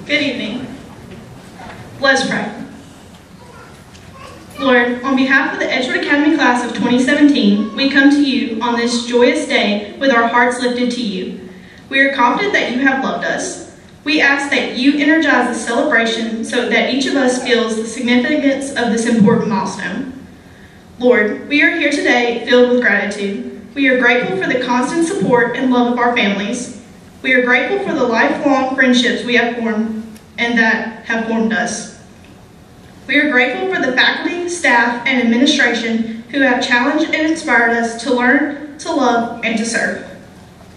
Good evening. Let's pray. Lord, on behalf of the Edgewood Academy class of 2017, we come to you on this joyous day with our hearts lifted to you. We are confident that you have loved us. We ask that you energize the celebration so that each of us feels the significance of this important milestone. Lord, we are here today filled with gratitude. We are grateful for the constant support and love of our families. We are grateful for the lifelong friendships we have formed and that have formed us. We are grateful for the faculty, staff, and administration who have challenged and inspired us to learn, to love, and to serve.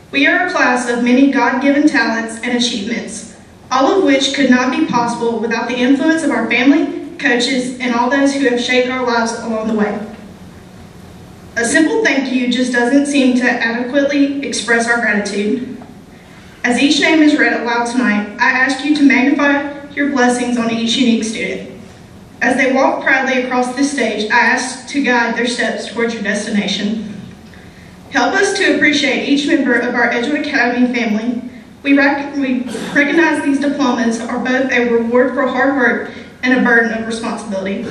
We are a class of many God-given talents and achievements, all of which could not be possible without the influence of our family, coaches, and all those who have shaped our lives along the way. A simple thank you just doesn't seem to adequately express our gratitude. As each name is read aloud tonight, I ask you to magnify your blessings on each unique student. As they walk proudly across this stage, I ask to guide their steps towards your destination. Help us to appreciate each member of our Edgewood Academy family. We recognize these diplomas are both a reward for hard work and a burden of responsibility.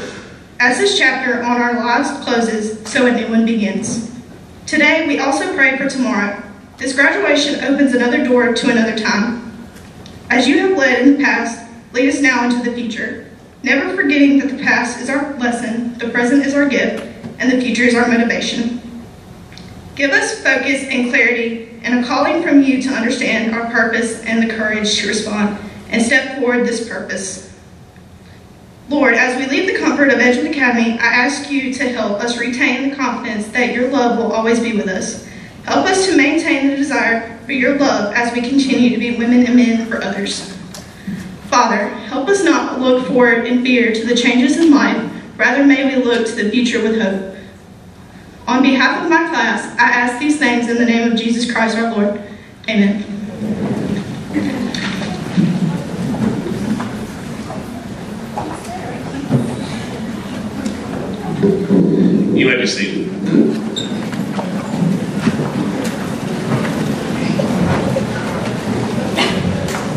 As this chapter on our lives closes, so a new one begins. Today, we also pray for tomorrow. This graduation opens another door to another time. As you have led in the past, lead us now into the future, never forgetting that the past is our lesson, the present is our gift, and the future is our motivation. Give us focus and clarity and a calling from you to understand our purpose and the courage to respond and step forward this purpose. Lord, as we leave the comfort of Edgewood Academy, I ask you to help us retain the confidence that your love will always be with us. Help us to maintain the desire for your love as we continue to be women and men for others. Father, help us not look forward in fear to the changes in life, rather may we look to the future with hope. On behalf of my class, I ask these things in the name of Jesus Christ our Lord. Amen. You may be seated.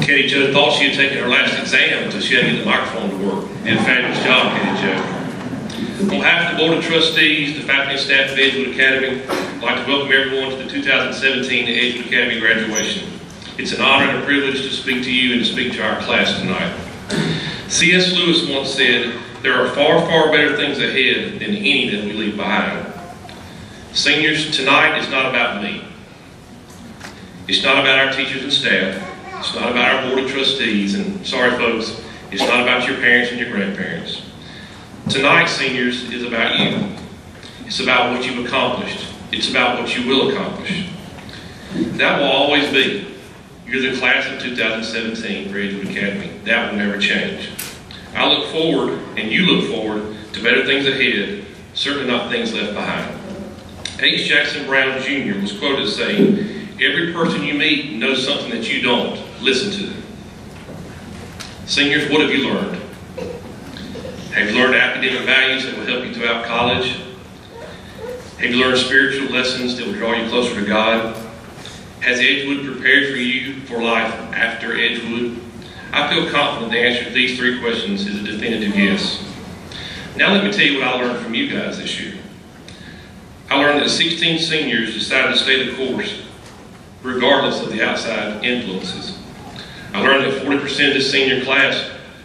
Katie Jo thought she had taken her last exam until she had to get the microphone to work. Did a fabulous job, Katie Jo. On behalf of the Board of Trustees, the faculty and staff of Edgewood Academy, I'd like to welcome everyone to the 2017 Edgewood Academy graduation. It's an honor and a privilege to speak to you and to speak to our class tonight. C.S. Lewis once said, "There are far, far better things ahead than any that we leave behind." Seniors, tonight is not about me. It's not about our teachers and staff. It's not about our Board of Trustees. And sorry, folks, it's not about your parents and your grandparents. Tonight, seniors, is about you. It's about what you've accomplished. It's about what you will accomplish. That will always be. You're the class of 2017 for Edgewood Academy. That will never change. I look forward, and you look forward, to better things ahead, certainly not things left behind. H. Jackson Brown Jr. was quoted as saying, "Every person you meet knows something that you don't. Listen to them." Seniors, what have you learned? Have you learned academic values that will help you throughout college? Have you learned spiritual lessons that will draw you closer to God? Has Edgewood prepared for you for life after Edgewood? I feel confident the answer to these three questions is a definitive yes. Now let me tell you what I learned from you guys this year. I learned that 16 seniors decided to stay the course regardless of the outside influences. I learned that 40% of this senior class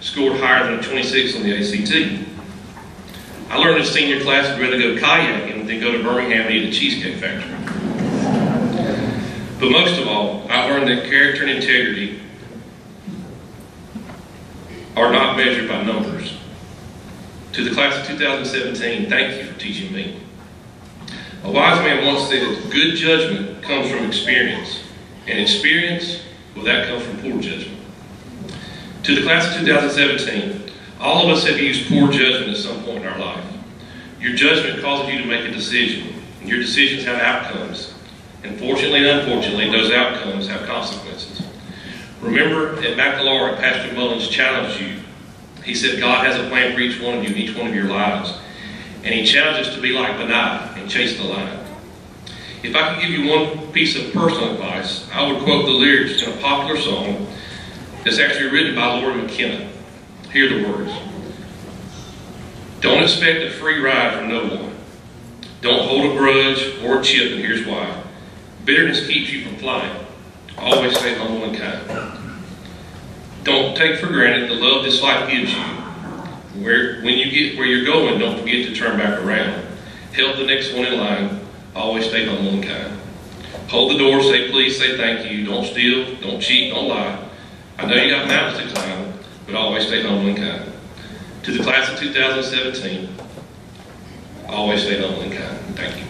scored higher than a 26 on the ACT. I learned this senior class would rather go kayaking than go to Birmingham and eat a Cheesecake Factory. But most of all, I learned that character and integrity are not measured by numbers. To the class of 2017, thank you for teaching me. A wise man once said, "Good judgment comes from experience, and experience, well, that comes from poor judgment." To the class of 2017, all of us have used poor judgment at some point in our life. Your judgment causes you to make a decision, and your decisions have outcomes. And fortunately and unfortunately, those outcomes have consequences. Remember, at Baccalaureate, Pastor Mullins challenged you. He said God has a plan for each one of you in each one of your lives. And he challenged us to be like Benaiah and chase the lion. If I could give you one piece of personal advice, I would quote the lyrics in a popular song It's actually written by Lori McKenna. Hear the words. Don't expect a free ride from no one. Don't hold a grudge or a chip, and here's why. Bitterness keeps you from flying. Always stay humble and kind. Don't take for granted the love this life gives you. When you get where you're going, don't forget to turn back around. Help the next one in line. Always stay humble and kind. Hold the door, say please, say thank you. Don't steal, don't cheat, don't lie. I know you got mountains to climb, but always stay humble and kind. To the class of 2017, always stay humble and kind. Thank you.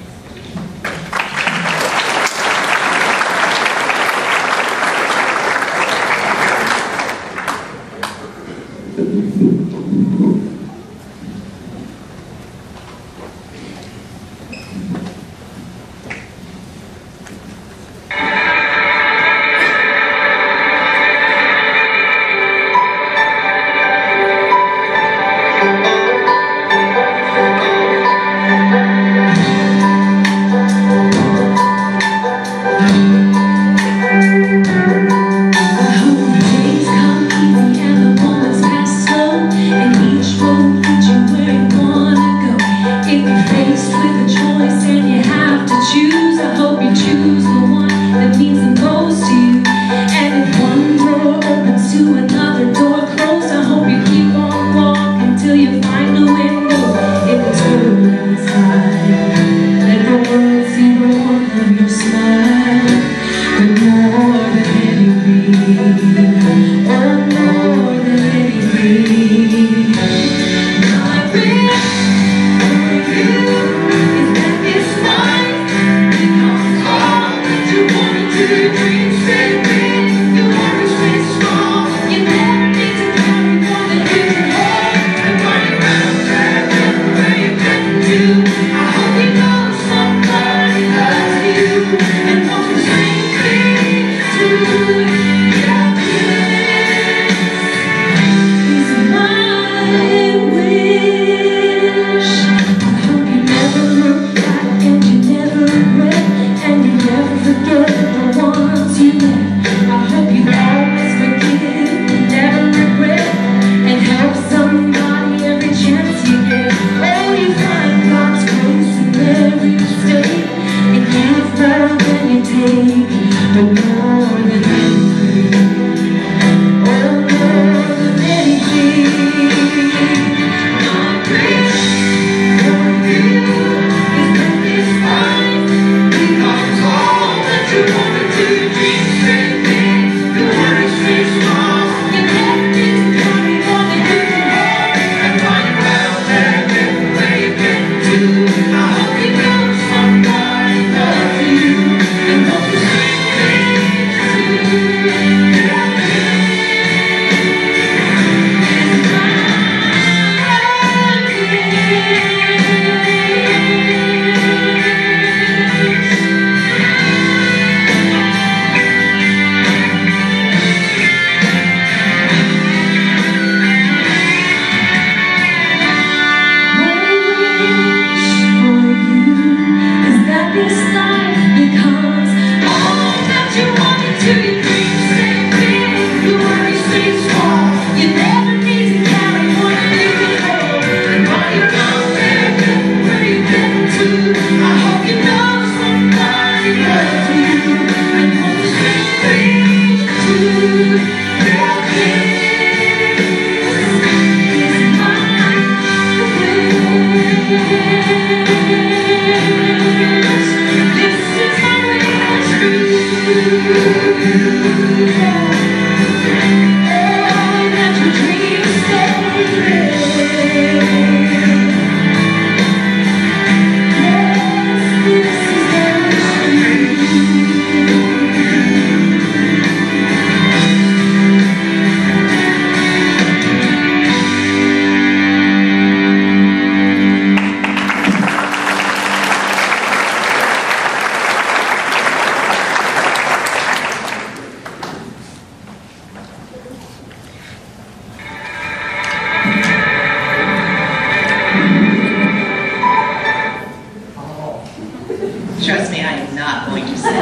Trust me, I am not going to sing.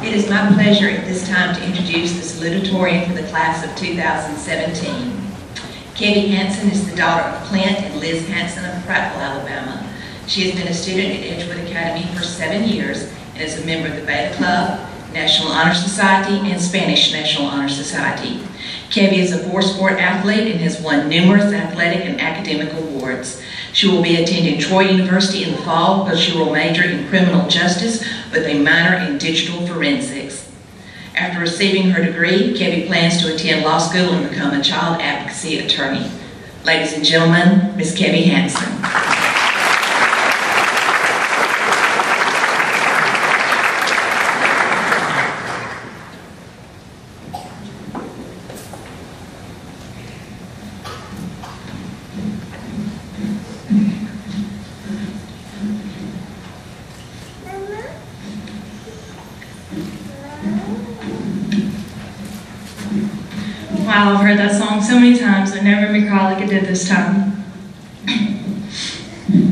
It is my pleasure at this time time to introduce the salutatorian for the class of 2017. Katie Hansen is the daughter of Clint and Liz Hansen of Prattville, Alabama. She has been a student at Edgewood Academy for 7 years and is a member of the Beta Club, National Honor Society, and Spanish National Honor Society. Kevie is a four-sport athlete and has won numerous athletic and academic awards. She will be attending Troy University in the fall, where she will major in criminal justice with a minor in digital forensics. After receiving her degree, Kevie plans to attend law school and become a child advocacy attorney. Ladies and gentlemen, Ms. Kevie Hansen. Wow, I've heard that song so many times, it never made me cry like it did this time.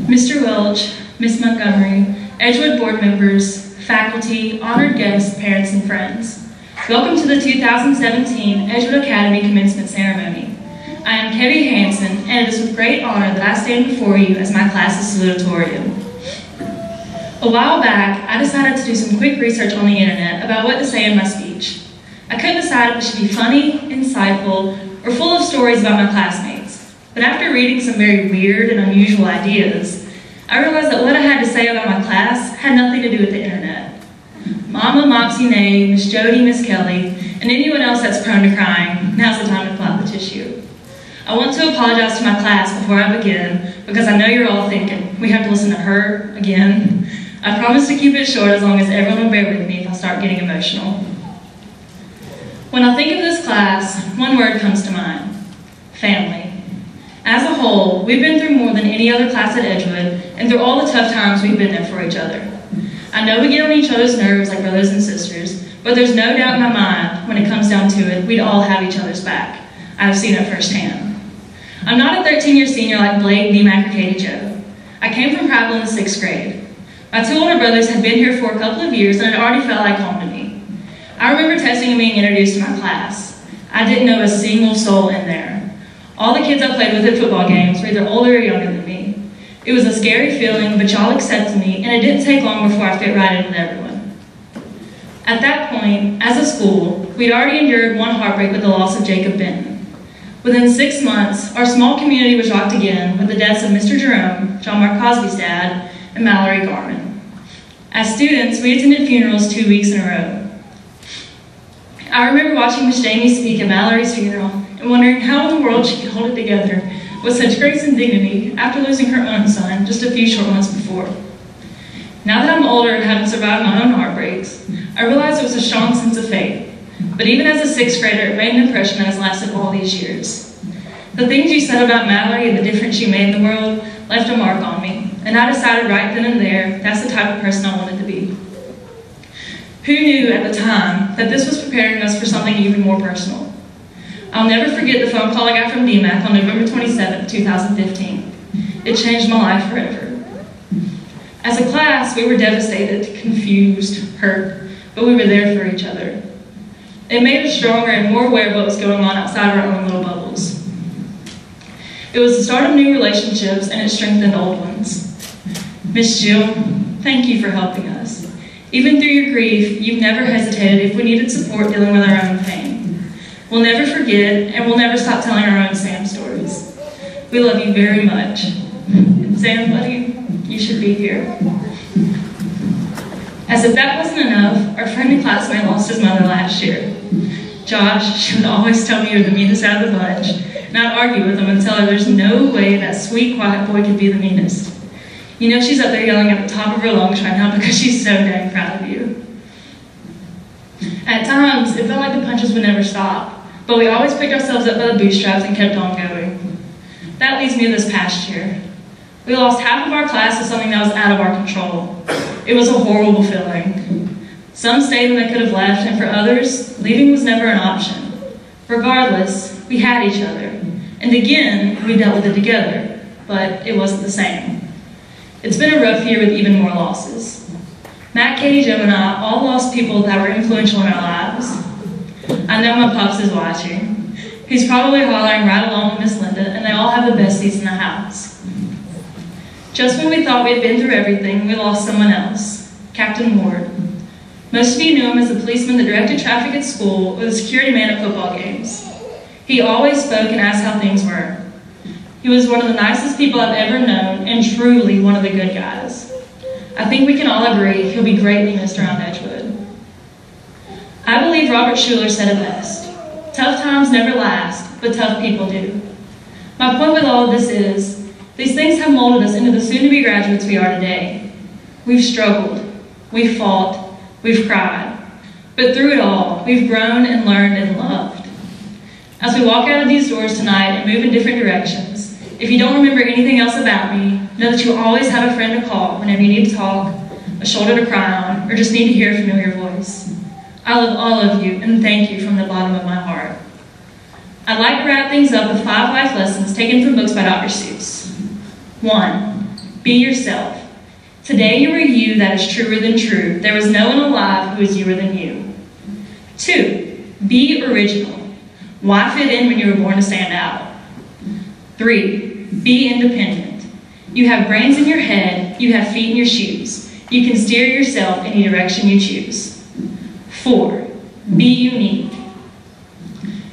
Mr. Welch, Ms. Montgomery, Edgewood board members, faculty, honored guests, parents, and friends. Welcome to the 2017 Edgewood Academy Commencement Ceremony. I am Kevie Hansen, and it is with great honor that I stand before you as my class's salutatorian. A while back, I decided to do some quick research on the internet about what to say in my speech. I couldn't decide if it should be funny, insightful, or full of stories about my classmates. But after reading some very weird and unusual ideas, I realized that what I had to say about my class had nothing to do with the internet. Mama, Mopsy, Nay, Miss Jody, Miss Kelly, and anyone else that's prone to crying, now's the time to pull out the tissue. I want to apologize to my class before I begin, because I know you're all thinking, we have to listen to her again. I promise to keep it short as long as everyone will bear with me if I start getting emotional. When I think of this class, one word comes to mind: family. As a whole, we've been through more than any other class at Edgewood, and through all the tough times we've been there for each other. I know we get on each other's nerves like brothers and sisters, but there's no doubt in my mind, when it comes down to it, we'd all have each other's back. I've seen it firsthand. I'm not a 13-year senior like Blake, D-Mac, or Katie Jo. I came from Prattville in the 6th grade. My two older brothers had been here for a couple of years, and it already felt like home to me. I remember testing and being introduced to my class. I didn't know a single soul in there. All the kids I played with at football games were either older or younger than me. It was a scary feeling, but y'all accepted me, and it didn't take long before I fit right in with everyone. At that point, as a school, we'd already endured one heartbreak with the loss of Jacob Benton. Within 6 months, our small community was rocked again with the deaths of Mr. Jerome, John Mark Cosby's dad, and Mallory Garman. As students, we attended funerals 2 weeks in a row. I remember watching Miss Jamie speak at Mallory's funeral and wondering how in the world she could hold it together with such grace and dignity after losing her own son just a few short months before. Now that I'm older and having survived my own heartbreaks, I realize it was a strong sense of faith. But even as a 6th grader, it made an impression that has lasted all these years. The things you said about Mallory and the difference she made in the world left a mark on me, and I decided right then and there that's the type of person I wanted to be. Who knew at the time that this was preparing us for something even more personal? I'll never forget the phone call I got from DMAC on November 27, 2015. It changed my life forever. As a class, we were devastated, confused, hurt, but we were there for each other. It made us stronger and more aware of what was going on outside our own little bubbles. It was the start of new relationships, and it strengthened old ones. Miss Jill, thank you for helping us. Even through your grief, you've never hesitated if we needed support dealing with our own pain. We'll never forget, and we'll never stop telling our own Sam stories. We love you very much. And Sam, buddy, you should be here. As if that wasn't enough, our friend and classmate lost his mother last year. Josh, she would always tell me you're the meanest out of the bunch, and I'd argue with him and tell her there's no way that sweet, quiet boy could be the meanest. You know she's up there yelling at the top of her lungs right now because she's so dang proud of you. At times, it felt like the punches would never stop, but we always picked ourselves up by the bootstraps and kept on going. That leads me to this past year. We lost half of our class to something that was out of our control. It was a horrible feeling. Some stayed when they could have left, and for others, leaving was never an option. Regardless, we had each other. And again, we dealt with it together, but it wasn't the same. It's been a rough year with even more losses. Matt, Katie, Joe, and I all lost people that were influential in our lives. I know my pops is watching. He's probably hollering right along with Miss Linda, and they all have the best seats in the house. Just when we thought we had been through everything, we lost someone else, Captain Ward. Most of you knew him as the policeman that directed traffic at school or the security man at football games. He always spoke and asked how things were. He was one of the nicest people I've ever known and truly one of the good guys. I think we can all agree he'll be greatly missed around Edgewood. I believe Robert Schuller said it best. Tough times never last, but tough people do. My point with all of this is, these things have molded us into the soon-to-be graduates we are today. We've struggled, we've fought, we've cried, but through it all, we've grown and learned and loved. As we walk out of these doors tonight and move in different directions, if you don't remember anything else about me, know that you always have a friend to call whenever you need to talk, a shoulder to cry on, or just need to hear a familiar voice. I love all of you and thank you from the bottom of my heart. I'd like to wrap things up with 5 life lessons taken from books by Dr. Seuss. 1. Be yourself. Today you are you that is truer than true. There was no one alive who is youer than you. 2. Be original. Why fit in when you were born to stand out? 3. Be independent. You have brains in your head, you have feet in your shoes. You can steer yourself any direction you choose. 4. Be unique.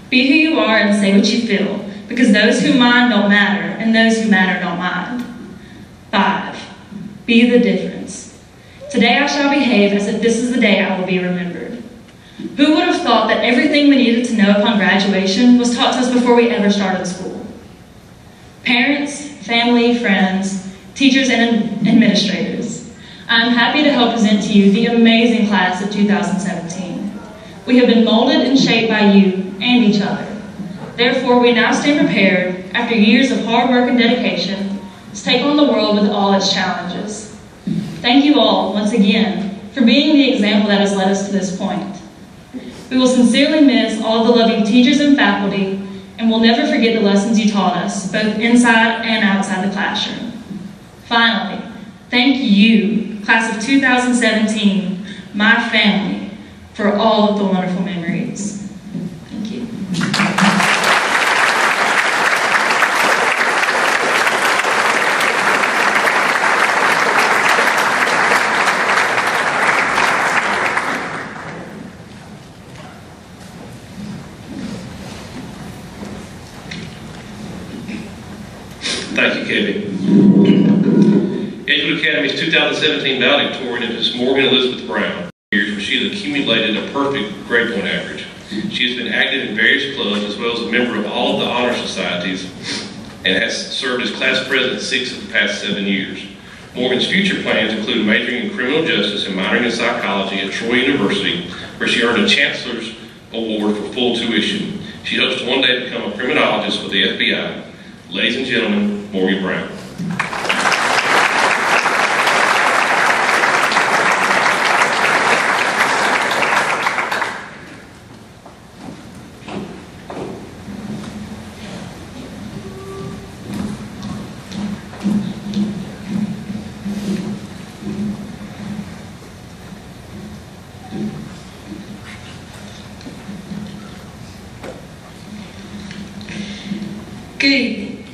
Be who you are and say what you feel, because those who mind don't matter, and those who matter don't mind. 5. Be the difference. Today I shall behave as if this is the day I will be remembered. Who would have thought that everything we needed to know upon graduation was taught to us before we ever started school? Parents, family, friends, teachers, and administrators, I am happy to help present to you the amazing class of 2017. We have been molded and shaped by you and each other. Therefore, we now stand prepared, after years of hard work and dedication, to take on the world with all its challenges. Thank you all, once again, for being the example that has led us to this point. We will sincerely miss all the loving teachers and faculty, and will never forget the lessons you taught us, both inside and outside the classroom. Finally, thank you, class of 2017, my family, for all of the wonderful memories. Thank you. Thank you, Kevin. Edgewood Academy's 2017 valedictorian is Morgan Elizabeth Brown, where she has accumulated a perfect grade point average. She has been active in various clubs as well as a member of all of the honor societies and has served as class president 6 of the past 7 years. Morgan's future plans include majoring in criminal justice and minoring in psychology at Troy University, where she earned a Chancellor's Award for full tuition. She hopes to one day become a criminologist with the FBI. Ladies and gentlemen, Morgan Brown. Good evening.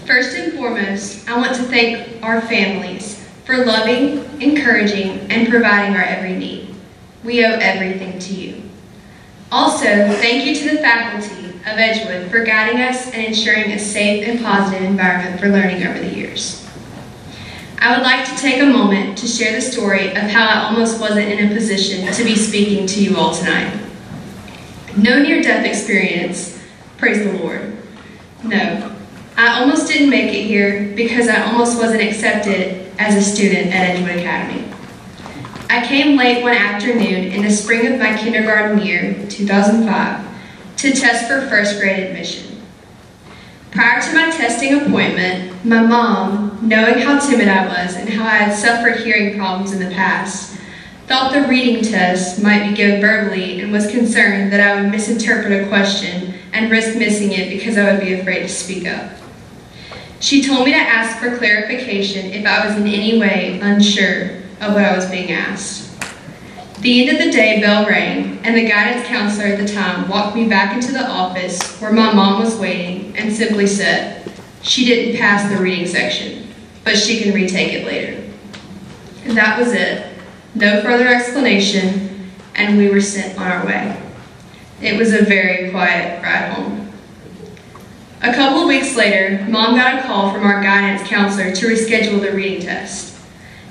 First and foremost, I want to thank our families for loving, encouraging, and providing our every need. We owe everything to you. Also, thank you to the faculty of Edgewood for guiding us and ensuring a safe and positive environment for learning over the years. I would like to take a moment to share the story of how I almost wasn't in a position to be speaking to you all tonight. No near-death experience, praise the Lord. No. I almost didn't make it here because I almost wasn't accepted as a student at Edgewood Academy. I came late one afternoon in the spring of my kindergarten year, 2005, to test for first grade admission. Prior to my testing appointment, my mom, knowing how timid I was and how I had suffered hearing problems in the past, thought the reading test might be given verbally and was concerned that I would misinterpret a question and risk missing it because I would be afraid to speak up. She told me to ask for clarification if I was in any way unsure of what I was being asked. The end of the day, bell rang, and the guidance counselor at the time walked me back into the office where my mom was waiting and simply said, she didn't pass the reading section, but she can retake it later. And that was it. No further explanation, and we were sent on our way. It was a very quiet ride home. A couple of weeks later, Mom got a call from our guidance counselor to reschedule the reading test.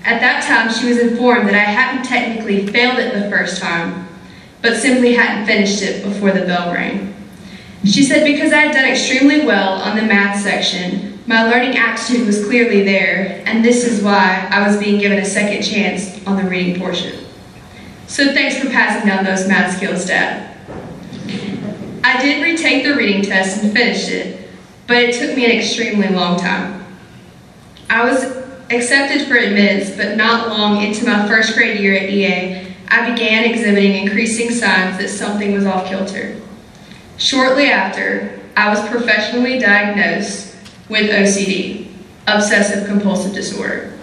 At that time, she was informed that I hadn't technically failed it the first time, but simply hadn't finished it before the bell rang. She said because I had done extremely well on the math section, my learning aptitude was clearly there, and this is why I was being given a second chance on the reading portion. So thanks for passing down those math skills, Dad. I did retake the reading test and finished it, but it took me an extremely long time. I was accepted for admittance, but not long into my first grade year at EA, I began exhibiting increasing signs that something was off kilter. Shortly after, I was professionally diagnosed with OCD, obsessive compulsive disorder.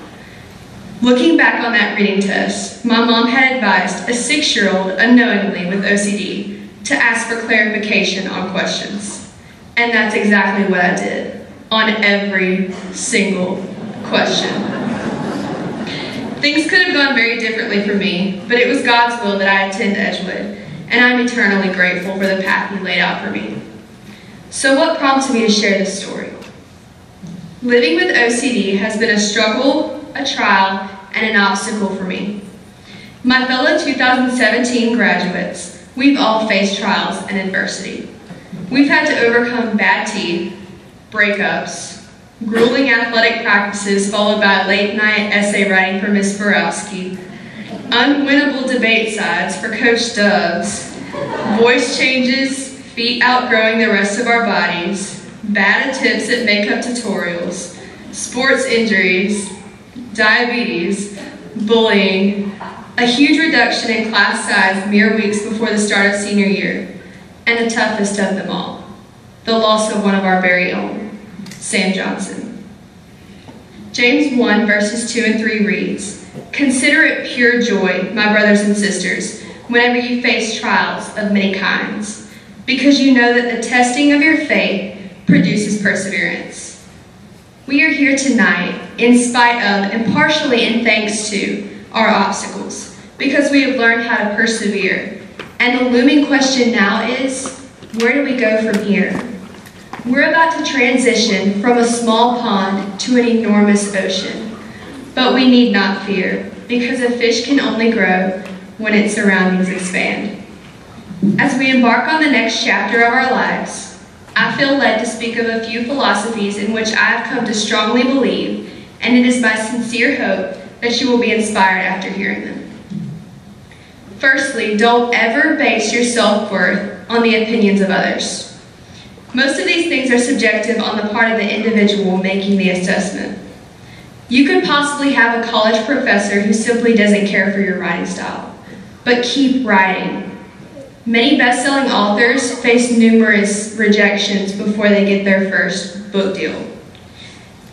Looking back on that reading test, my mom had advised a 6-year-old unknowingly with OCD to ask for clarification on questions. And that's exactly what I did, on every single question. Things could have gone very differently for me, but it was God's will that I attend Edgewood, and I'm eternally grateful for the path He laid out for me. So what prompted me to share this story? Living with OCD has been a struggle, a trial, and an obstacle for me. My fellow 2017 graduates, we've all faced trials and adversity. We've had to overcome bad teeth, breakups, grueling athletic practices followed by late-night essay writing for Miss Borowski, unwinnable debate sides for Coach Dubs, voice changes, feet outgrowing the rest of our bodies, bad attempts at makeup tutorials, sports injuries, diabetes, bullying, a huge reduction in class size mere weeks before the start of senior year, and the toughest of them all, the loss of one of our very own, Sam Johnson. James 1 verses 2 and 3 reads, "Consider it pure joy, my brothers and sisters, whenever you face trials of many kinds, because you know that the testing of your faith produces perseverance." We are here tonight in spite of and partially in thanks to our obstacles, because we have learned how to persevere. And the looming question now is, where do we go from here? We're about to transition from a small pond to an enormous ocean. But we need not fear, because a fish can only grow when its surroundings expand. As we embark on the next chapter of our lives, I feel led to speak of a few philosophies in which I have come to strongly believe, and it is my sincere hope that you will be inspired after hearing them. Firstly, don't ever base your self-worth on the opinions of others. Most of these things are subjective on the part of the individual making the assessment. You could possibly have a college professor who simply doesn't care for your writing style, but keep writing. Many best-selling authors face numerous rejections before they get their first book deal.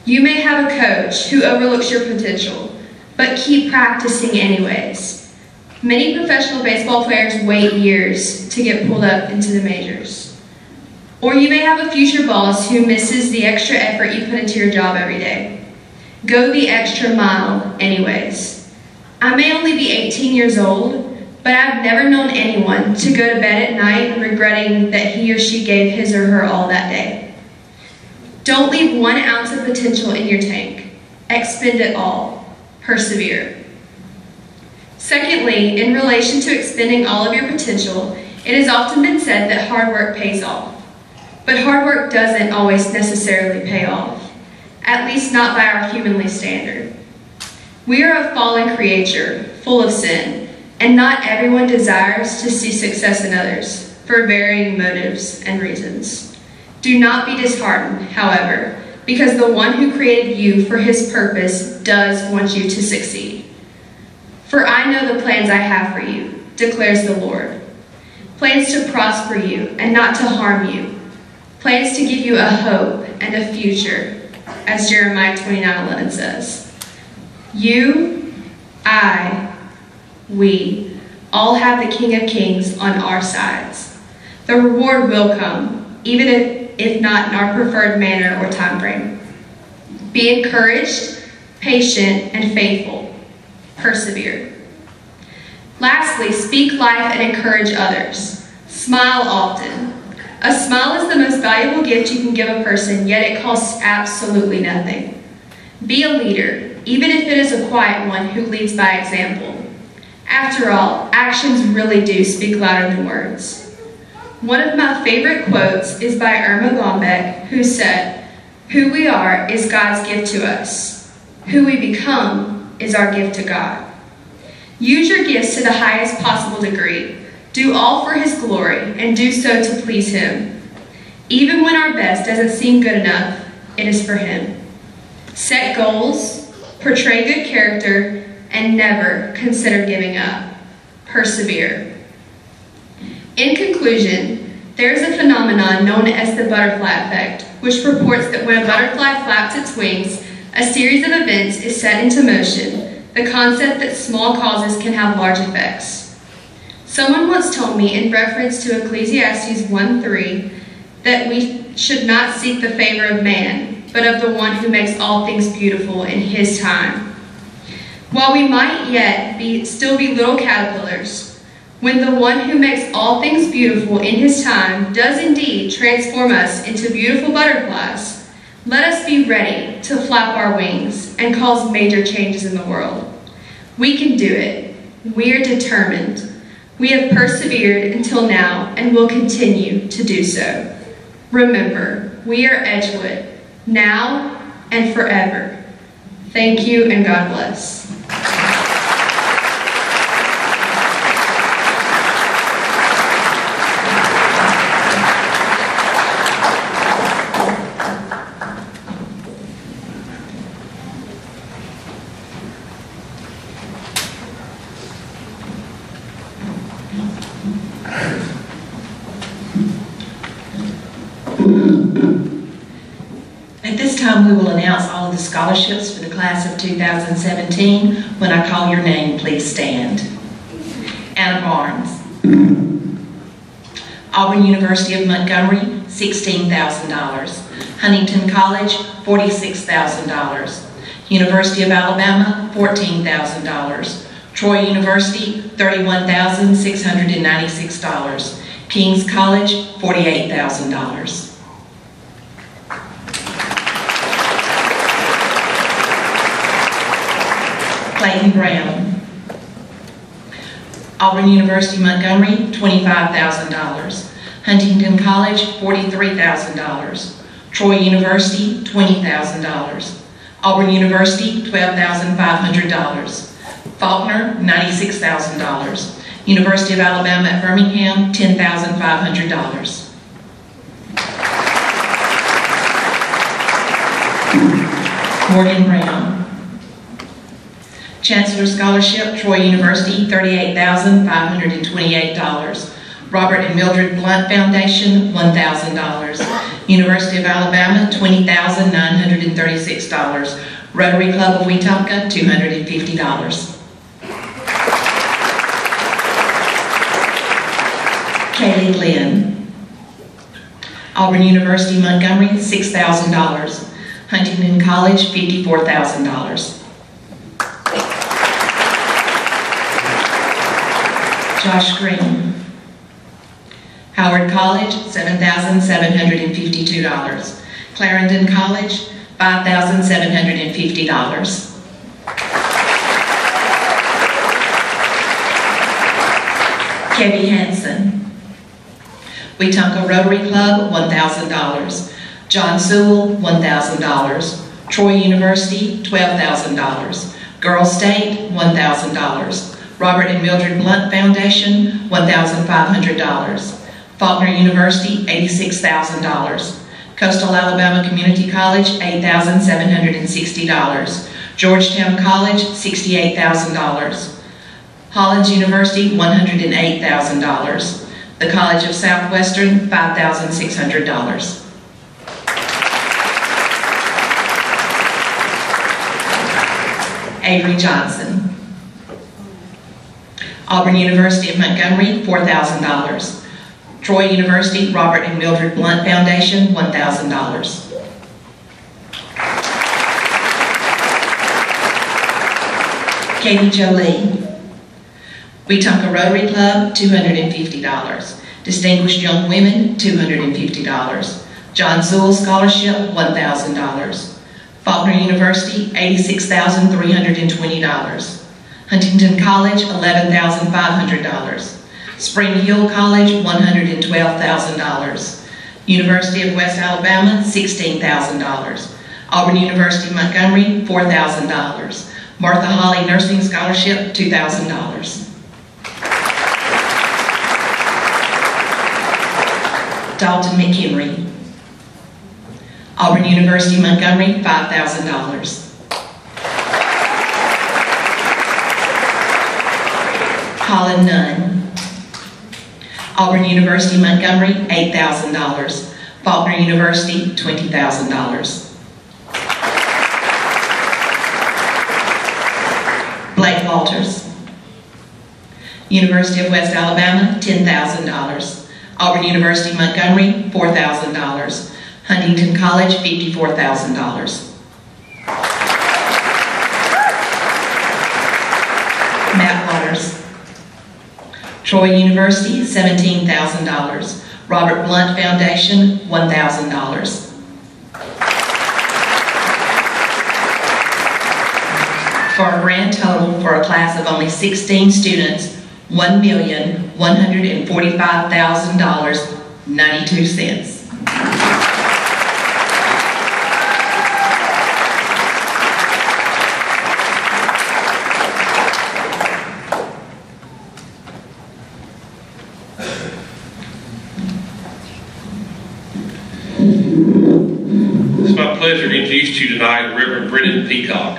You may have a coach who overlooks your potential, but keep practicing anyways. Many professional baseball players wait years to get pulled up into the majors. Or you may have a future boss who misses the extra effort you put into your job every day. Go the extra mile anyways. I may only be 18 years old, but I've never known anyone to go to bed at night regretting that he or she gave his or her all that day. Don't leave 1 ounce of potential in your tank. Expend it all. Persevere. Secondly, in relation to expending all of your potential, it has often been said that hard work pays off. But hard work doesn't always necessarily pay off, at least not by our humanly standard. We are a fallen creature, full of sin, and not everyone desires to see success in others, for varying motives and reasons. Do not be disheartened, however, because the one who created you for his purpose does want you to succeed. For I know the plans I have for you, declares the Lord. Plans to prosper you and not to harm you. Plans to give you a hope and a future, as Jeremiah 29:11 says. You, I, we all have the King of Kings on our sides. The reward will come, even if not in our preferred manner or time frame. Be encouraged, patient, and faithful. Persevere. Lastly, speak life and encourage others. Smile often. A smile is the most valuable gift you can give a person, yet it costs absolutely nothing. Be a leader, even if it is a quiet one who leads by example. After all, actions really do speak louder than words. One of my favorite quotes is by Irma Gombeck, who said, "Who we are is God's gift to us. Who we become is our gift to God." Use your gifts to the highest possible degree. Do all for His glory, and do so to please Him. Even when our best doesn't seem good enough, it is for Him. Set goals, portray good character, and never consider giving up. Persevere. In conclusion, there is a phenomenon known as the butterfly effect, which purports that when a butterfly flaps its wings, a series of events is set into motion, the concept that small causes can have large effects. Someone once told me in reference to Ecclesiastes 1:3 that we should not seek the favor of man, but of the one who makes all things beautiful in His time. While we might yet still be little caterpillars, when the one who makes all things beautiful in His time does indeed transform us into beautiful butterflies, let us be ready to flap our wings and cause major changes in the world. We can do it. We are determined. We have persevered until now and will continue to do so. Remember, we are Edgewood, now and forever. Thank you and God bless. At this time, we will announce all of the scholarships for the class of 2017. When I call your name, please stand. Anna Barnes. Auburn University of Montgomery, $16,000. Huntington College, $46,000. University of Alabama, $14,000. Troy University, $31,696. King's College, $48,000. Clayton Brown. Auburn University Montgomery, $25,000. Huntington College, $43,000. Troy University, $20,000. Auburn University, $12,500. Faulkner, $96,000. University of Alabama at Birmingham, $10,500. Morgan Brown. Chancellor Scholarship, Troy University, $38,528. Robert and Mildred Blunt Foundation, $1,000. University of Alabama, $20,936. Rotary Club of Wetumpka, $250. Kaylee Lynn. Auburn University Montgomery, $6,000. Huntington College, $54,000. Josh Green. Howard College, $7,752. Clarendon College, $5,750. Kevy Hansen. Wetumpka Rotary Club, $1,000. John Sewell, $1,000. Troy University, $12,000. Girls State, $1,000. Robert and Mildred Blunt Foundation, $1,500. Faulkner University, $86,000. Coastal Alabama Community College, $8,760. Georgetown College, $68,000. Hollins University, $108,000. The College of Southwestern, $5,600. Avery Johnson. Auburn University of Montgomery, $4,000. Troy University Robert and Mildred Blunt Foundation, $1,000. Katie Jolie. Wetumpka Rotary Club, $250. Distinguished Young Women, $250. John Sewell Scholarship, $1,000. Faulkner University, $86,320. Huntington College, $11,500. Spring Hill College, $112,000. University of West Alabama, $16,000. Auburn University Montgomery, $4,000. Martha Holly Nursing Scholarship, $2,000. Dalton McHenry. Auburn University Montgomery, $5,000. Colin Nunn. Auburn University Montgomery, $8,000. Faulkner University, $20,000. Blake Walters. University of West Alabama, $10,000. Auburn University Montgomery, $4,000. Huntington College, $54,000. Matt Waters. Troy University, $17,000. Robert Blunt Foundation, $1,000. For a grand total for a class of only 16 students, $1,145,000.92. It's my pleasure to introduce to you tonight Reverend Brennan Peacock.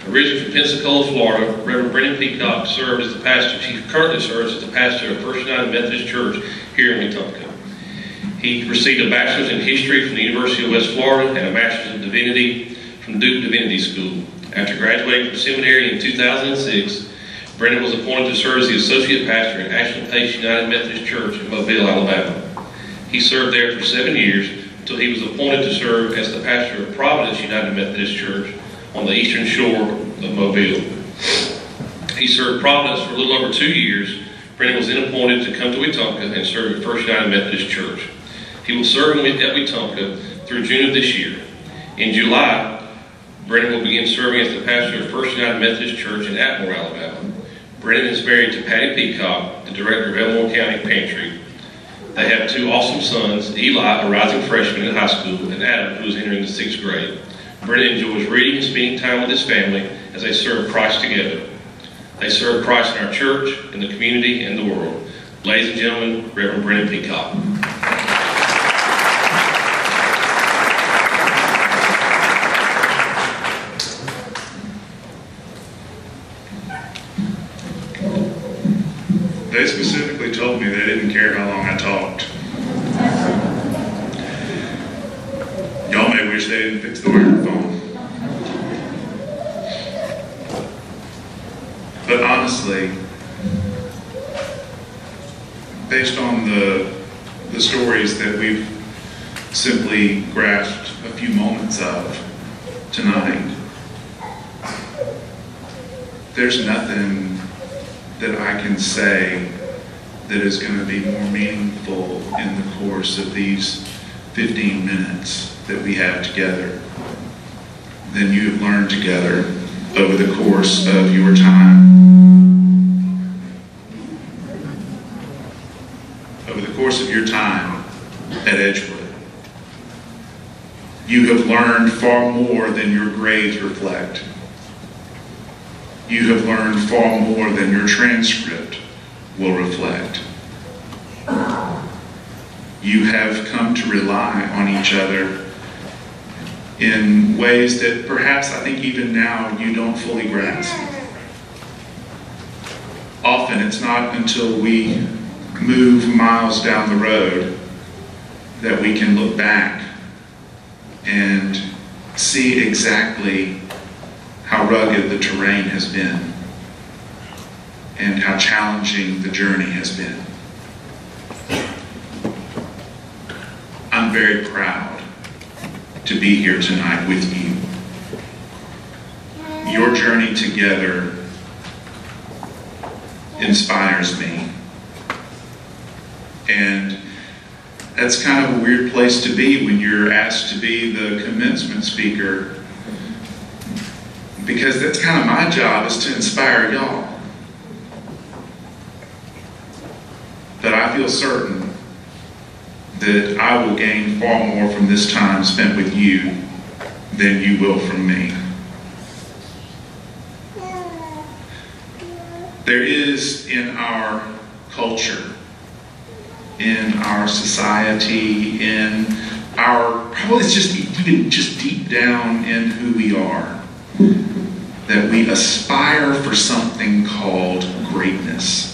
Originally from Pensacola, Florida, Reverend Brennan Peacock served as the pastor. He currently serves as the pastor of First United Methodist Church here in Wetumpka. He received a bachelor's in history from the University of West Florida and a master's in divinity from Duke Divinity School. After graduating from seminary in 2006, Brennan was appointed to serve as the associate pastor at Ashland Pace United Methodist Church in Mobile, Alabama. He served there for 7 years until he was appointed to serve as the pastor of Providence United Methodist Church on the eastern shore of Mobile. He served Providence for a little over 2 years. Brennan was then appointed to come to Wetumpka and serve at First United Methodist Church. He will serve at Wetumpka through June of this year. In July, Brennan will begin serving as the pastor of First United Methodist Church in Atmore, Alabama. Brennan is married to Patty Peacock, the director of Elmore County Pantry. They have 2 awesome sons, Eli, a rising freshman in high school, and Adam, who is entering the 6th grade. Brennan enjoys reading and spending time with his family as they serve Christ together. They serve Christ in our church, in the community, and the world. Ladies and gentlemen, Reverend Brennan Peacock. They specifically told me they didn't care how long I talked. Y'all may wish they didn't fix the microphone. But honestly, based on the stories that we've simply grasped a few moments of tonight, there's nothing that I can say that is going to be more meaningful in the course of these 15 minutes that we have together than you have learned together over the course of your time. Over the course of your time at Edgewood, you have learned far more than your grades reflect. You have learned far more than your transcript will reflect. You have come to rely on each other in ways that perhaps I think even now you don't fully grasp. Often it's not until we move miles down the road that we can look back and see exactly how rugged the terrain has been and how challenging the journey has been. I'm very proud to be here tonight with you. Your journey together inspires me. And that's kind of a weird place to be when you're asked to be the commencement speaker, because that's kind of my job, is to inspire y'all. But I feel certain that I will gain far more from this time spent with you than you will from me. There is in our culture, in our society, in our, probably it's just even just deep down in who we are, that we aspire for something called greatness.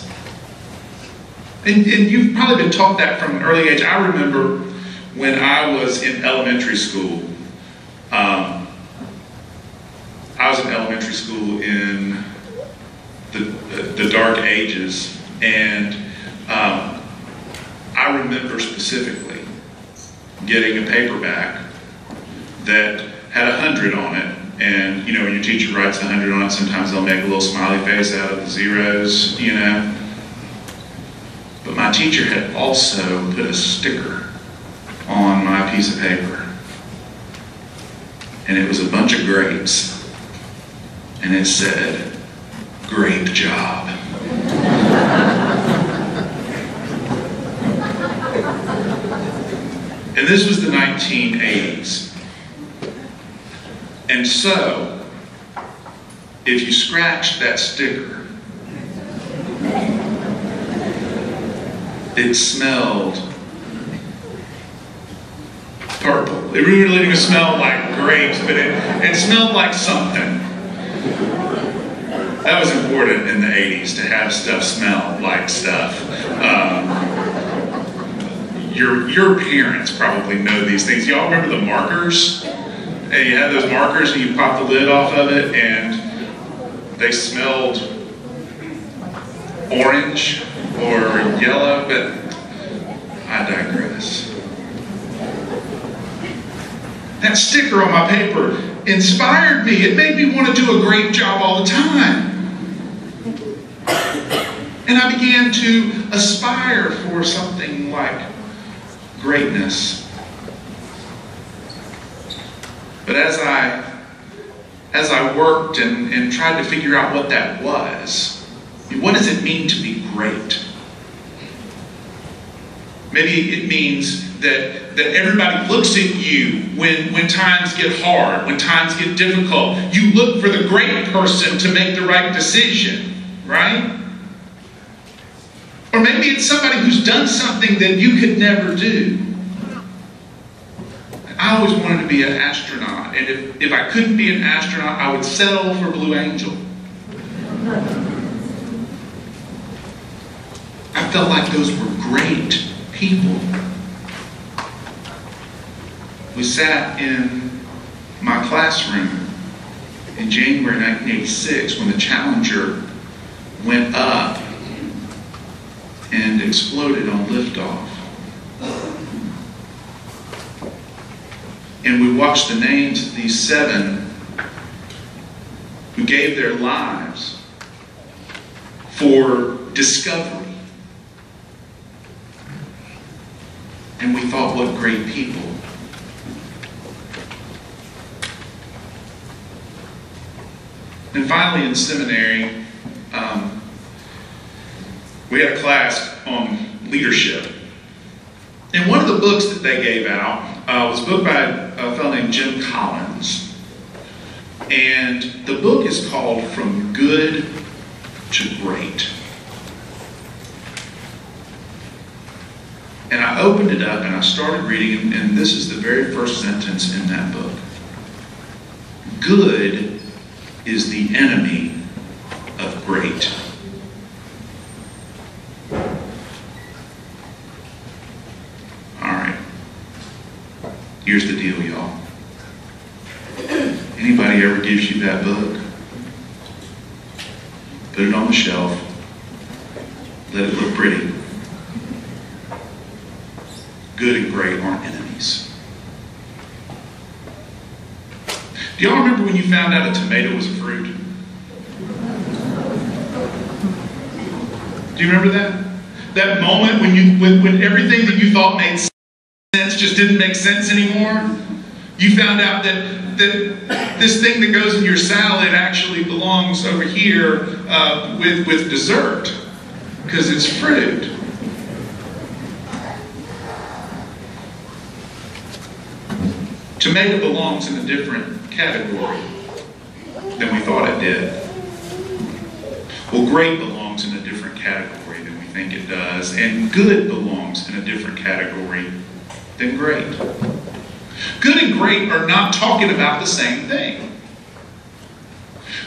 And you've probably been taught that from an early age. I remember when I was in elementary school. I was in elementary school in the dark ages, and I remember specifically getting a paperback that had 100 on it. And, you know, when your teacher writes 100 on it, sometimes they'll make a little smiley face out of the zeros, you know. But my teacher had also put a sticker on my piece of paper. And it was a bunch of grapes. And it said, "Great job." And this was the 1980s. And so, if you scratched that sticker, it smelled purple. It really didn't even smell like grapes, but it smelled like something. That was important in the 80s, to have stuff smell like stuff. Your parents probably know these things. Y'all remember the markers? And you had those markers and you pop the lid off of it and they smelled orange or yellow, but I digress. That sticker on my paper inspired me. It made me want to do a great job all the time. And I began to aspire for something like greatness. But as I worked and tried to figure out what that was, what does it mean to be great? Maybe it means that everybody looks at you when times get hard, when times get difficult. You look for the great person to make the right decision, right? Or maybe it's somebody who's done something that you could never do. I always wanted to be an astronaut, and if I couldn't be an astronaut, I would settle for Blue Angel. I felt like those were great people. We sat in my classroom in January 1986 when the Challenger went up and exploded on liftoff. And we watched the names of these 7 who gave their lives for discovery. And we thought, what great people. And finally in seminary, we had a class on leadership. And one of the books that they gave out was a book by a fellow named Jim Collins. And the book is called From Good to Great. And I opened it up and I started reading, and this is the very first sentence in that book. Good is the enemy of great. Here's the deal, y'all. Anybody ever gives you that book, put it on the shelf, Let it look pretty. Good and great aren't enemies. Do y'all remember when you found out a tomato was a fruit? Do you remember that? That moment when everything that you thought made sense just didn't make sense anymore? You found out that this thing that goes in your salad actually belongs over here with dessert, because it's fruit. Tomato belongs in a different category than we thought it did. Well, great belongs in a different category than we think it does, and good belongs in a different category than great. Good and great are not talking about the same thing.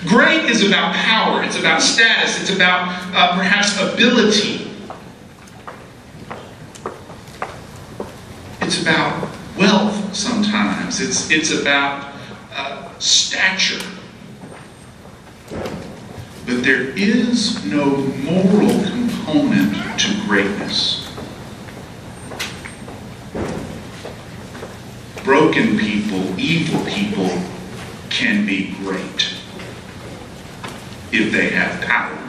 Great is about power, it's about status, it's about perhaps ability. It's about wealth sometimes. It's about stature. But there is no moral component to greatness. Broken people, evil people can be great if they have power,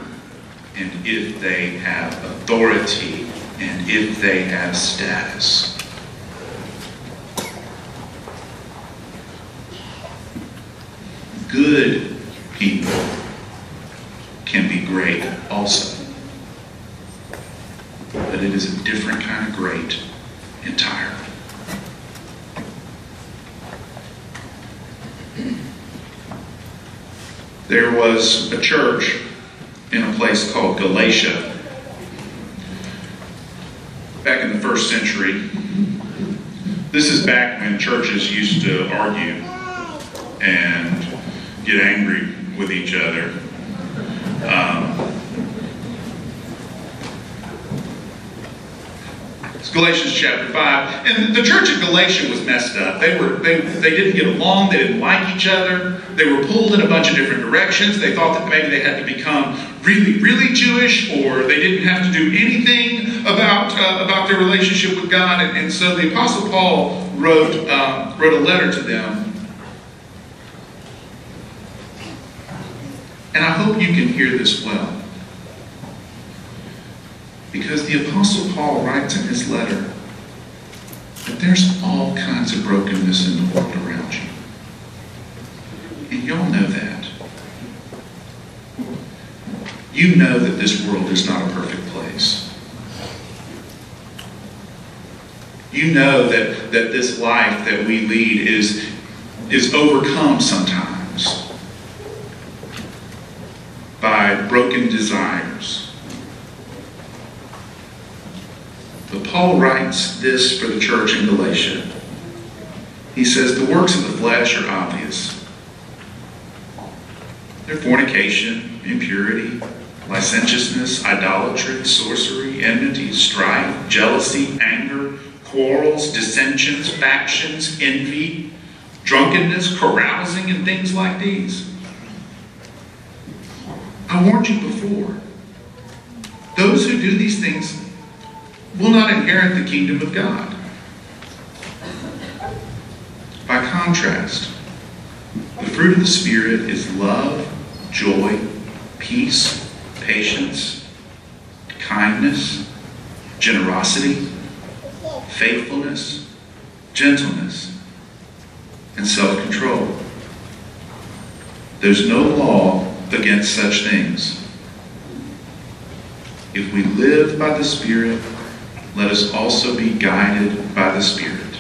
and if they have authority, and if they have status. Good people can be great also, but it is a different kind of great entirely. There was a church in a place called Galatia back in the first century. This is back when churches used to argue and get angry with each other. It's Galatians chapter 5. And the church at Galatia was messed up. They didn't get along. They didn't like each other. They were pulled in a bunch of different directions. They thought that maybe they had to become really, really Jewish, or they didn't have to do anything about their relationship with God. And so the Apostle Paul wrote a letter to them. And I hope you can hear this well. Because the Apostle Paul writes in his letter that there's all kinds of brokenness in the world around you. And y'all know that. You know that this world is not a perfect place. You know that this life that we lead is overcome sometimes by broken desires. But Paul writes this for the church in Galatia. He says, the works of the flesh are obvious. They're fornication, impurity, licentiousness, idolatry, sorcery, enmity, strife, jealousy, anger, quarrels, dissensions, factions, envy, drunkenness, carousing, and things like these. I warned you before. Those who do these things will not inherit the kingdom of God. By contrast, the fruit of the Spirit is love, joy, peace, patience, kindness, generosity, faithfulness, gentleness, and self-control. There's no law against such things. If we live by the Spirit, let us also be guided by the Spirit.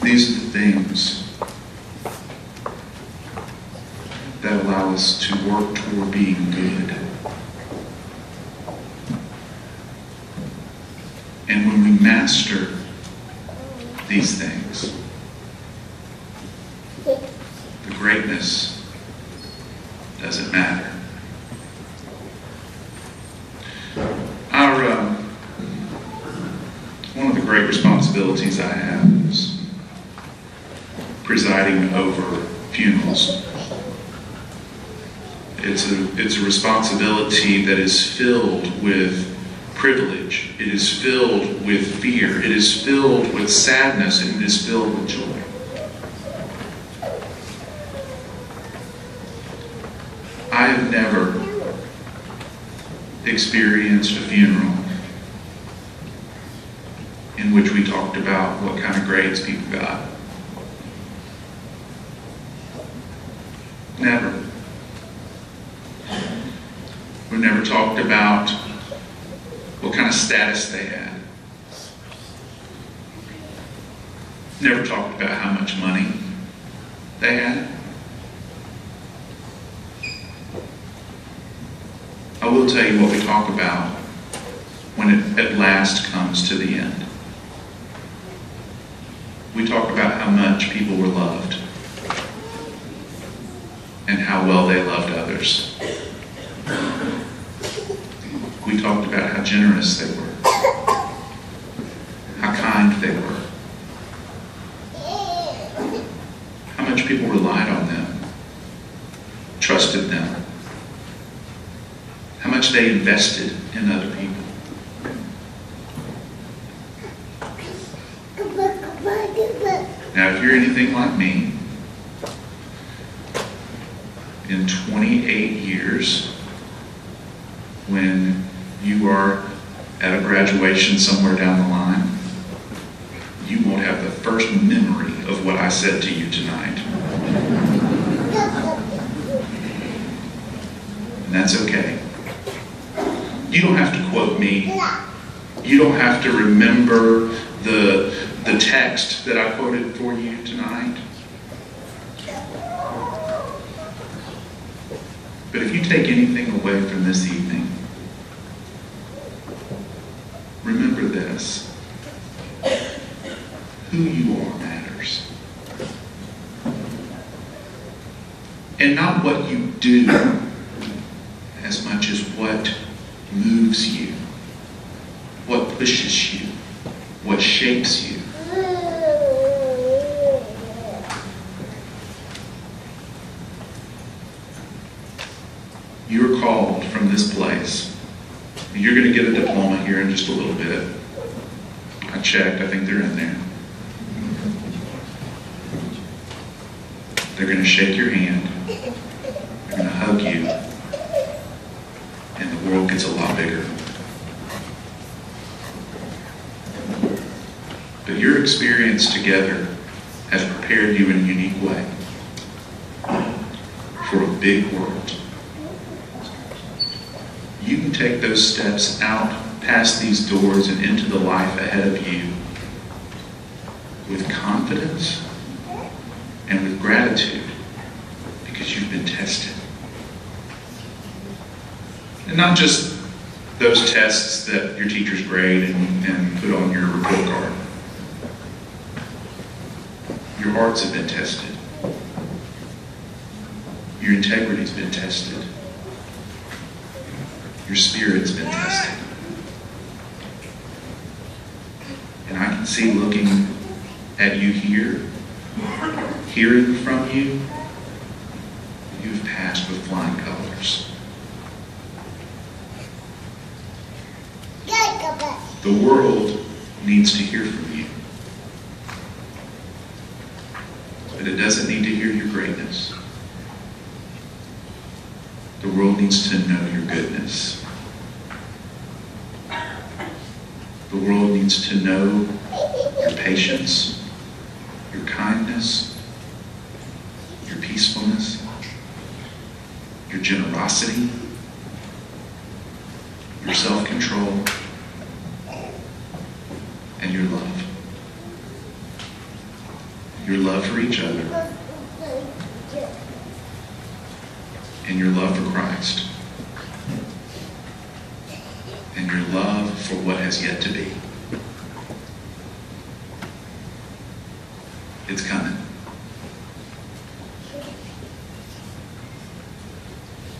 These are the things that allow us to work toward being good. And when we master these things, the greatness doesn't matter. One of the great responsibilities I have is presiding over funerals. It's a responsibility that is filled with privilege. It is filled with fear. It is filled with sadness, and it is filled with joy. I have never experienced a funeral in which we talked about what kind of grades people got. Never. We've never talked about what kind of status they had. Never talked about how much money they had. I will tell you what we talk about when it at last comes to the end. We talk about how much people were loved and how well they loved others. We talked about how generous they were, how kind they were, how much people relied on them, trusted them, how much they invested in other people. Now, if you're anything like me, in 28 years, when you are at a graduation somewhere down the line, you won't have the first memory of what I said to you tonight. And that's okay. You don't have to quote me. You don't have to remember the text that I quoted for you tonight. But if you take anything away from this evening, remember this: who you are matters. And not what you do as much as what moves you, what pushes you, what shapes you. You're called from this place. You're going to get a diploma here in just a little bit. I checked, I think they're in there. They're going to shake your hand. They're going to hug you. And the world gets a lot bigger. But your experience together has prepared you in a unique way for a big world. You can take those steps out past these doors and into the life ahead of you with confidence and with gratitude because you've been tested. And not just those tests that your teachers grade and put on your report card. Your hearts have been tested. Your integrity's been tested. Your spirit's been tested. And I can see looking at you here, hearing from you, you've passed with flying colors. The world needs to hear from you. But it doesn't need to hear your greatness. The world needs to know your goodness. The world needs to know your patience, your kindness, your peacefulness, your generosity, your self-control, and your love. Your love for each other, and your love for Christ, and your love for what has yet to be. It's coming.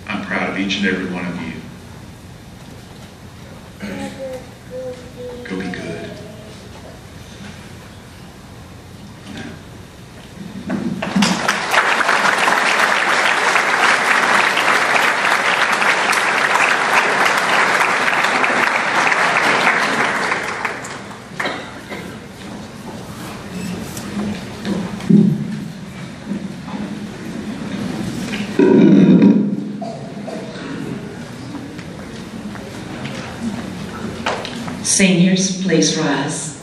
I'm proud of each and every one of you. Go be good. Seniors, please rise.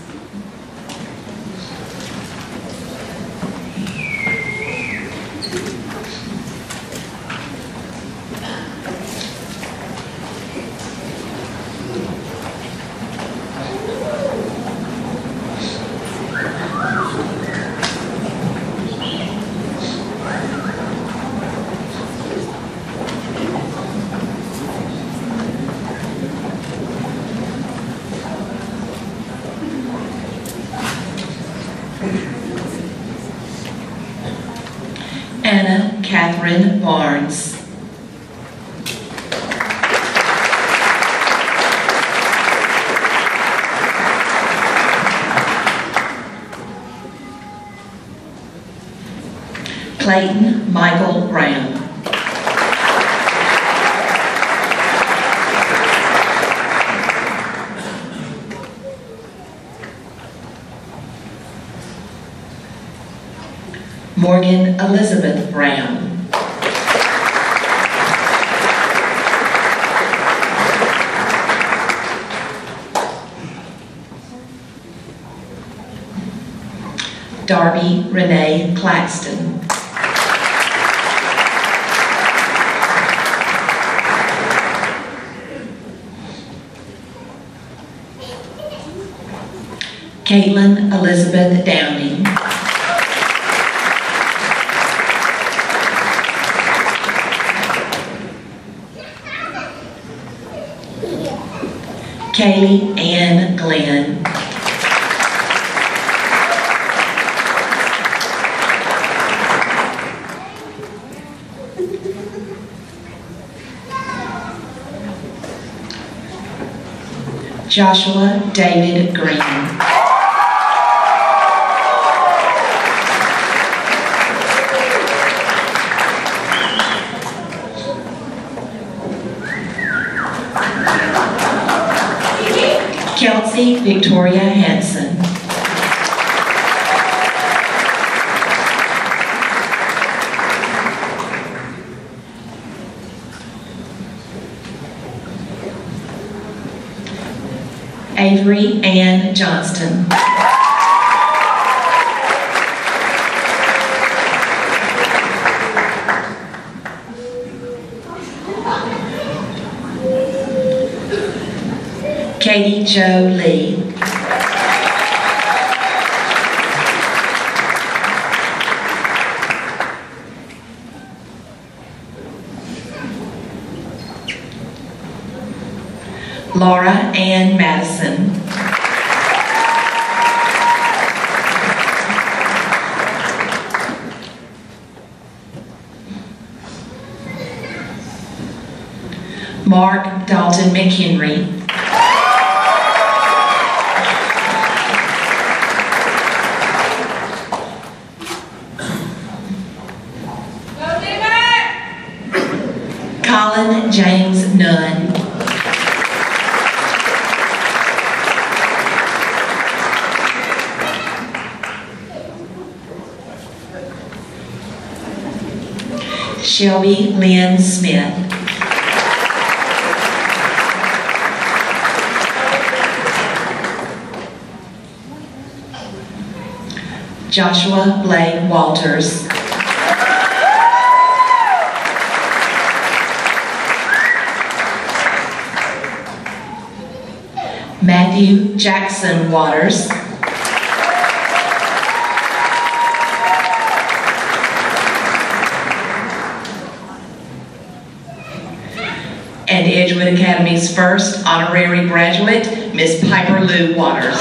Anna Catherine Barnes. Clayton Michael Brown. Morgan Elizabeth Brown. Darby Renee Claxton. Caitlin Elizabeth Downing. Kaylee Ann Glenn. Joshua David Green. Kelsey Victoria Hanson. Avery Ann Johnston. Katie Jo Lee. Laura Ann Madison. Mark Dalton McHenry. Colin James Nunn. Shelby Lynn Smith. Joshua Blake Walters. Matthew Jackson Waters. And Edgewood Academy's first honorary graduate, Miss Piper Lou Waters.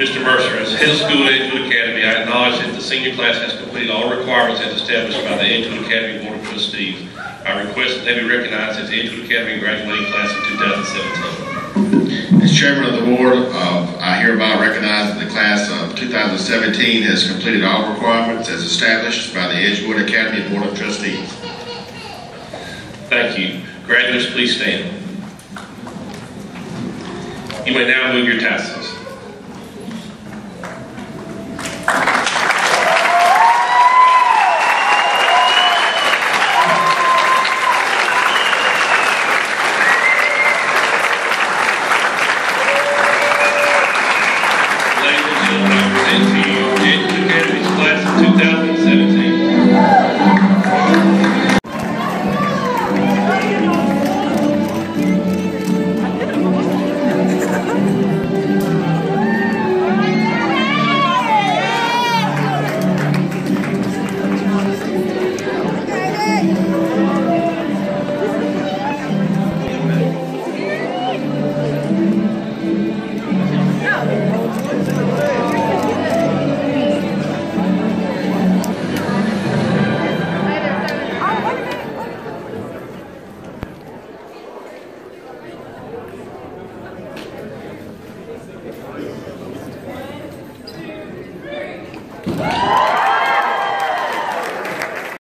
Mr. Mercer, as head of school at Edgewood Academy, I acknowledge that the senior class has completed all requirements as established by the Edgewood Academy Board of Trustees. I I request that they be recognized as the Edgewood Academy graduating class of 2017. As chairman of the board, I hereby recognize that the class of 2017 has completed all requirements as established by the Edgewood Academy Board of Trustees. Thank you. Graduates, please stand. You may now move your tassels.